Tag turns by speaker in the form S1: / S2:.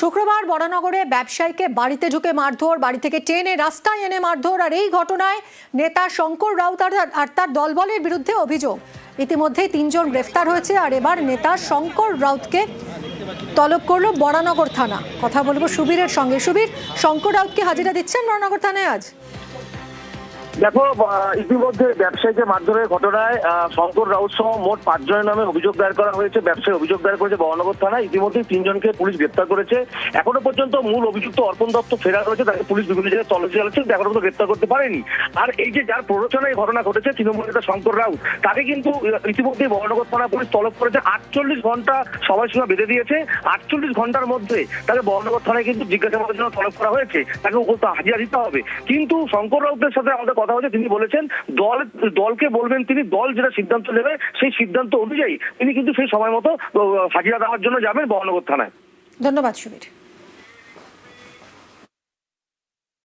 S1: শুক্রবার বরানগরে ব্যবসায়ীকে বাড়িতে ঢুকে মারধর, বাড়ি থেকে টেনে রাস্তায় এনে মারধর, আর এই ঘটনায় নেতা শঙ্কর রাউত আর তার দলবলের বিরুদ্ধে অভিযোগ। ইতিমধ্যেই 3 জন গ্রেফতার হয়েছে, আর এবার নেতা শঙ্কর রাউতকে তলব করলো বরানগর থানা। কথা বলবো সুবীরের সঙ্গে। সুবীর, শঙ্কর রাউতকে হাজিরা দিচ্ছেন বরানগর থানায় আজ?
S2: দেখো, ইতিমধ্যে ব্যবসায়ীকে মারধরের ঘটনায় শঙ্কর রাউত সহ মোট 5 জনের নামে অভিযোগ দায়ের করা হয়েছে। ব্যবসায়ী অভিযোগ দায়ের করেছে বরানগর থানায়। ইতিমধ্যে 3 জনকে পুলিশ গ্রেপ্তার করেছে। এখনো পর্যন্ত মূল অভিযুক্ত অর্পণ দত্ত ফেরার রয়েছে, তাকে পুলিশ বিভিন্ন জায়গায় তল্লাশি চালাচ্ছে, কিন্তু এখনো পর্যন্ত গ্রেপ্তার করতে পারেনি। আর এই যে যার প্ররোচনায় ঘটনা ঘটেছে, তৃণমূল নেতা শঙ্কর রাউত, তাকে কিন্তু ইতিমধ্যে বরানগর থানা পুলিশ তলব করেছে। 48 ঘন্টা সময়সীমা বেঁধে দিয়েছে। 48 ঘন্টার মধ্যে তাকে বরানগর থানায় কিন্তু জিজ্ঞাসাবাদের জন্য তলব করা হয়েছে, তাকে উপস্থিত হাজিরা দিতে হবে। কিন্তু শঙ্কর রাউতের সাথে আমাদের কথা হচ্ছে, তিনি বলেছেন দলকে বলবেন, তিনি দল যেটা সিদ্ধান্ত নেবে সেই সিদ্ধান্ত অনুযায়ী তিনি কিন্তু সেই সময় মতো হাজিরা দেওয়ার জন্য যাবেন বরানগর থানায়।
S1: ধন্যবাদ সুবীর।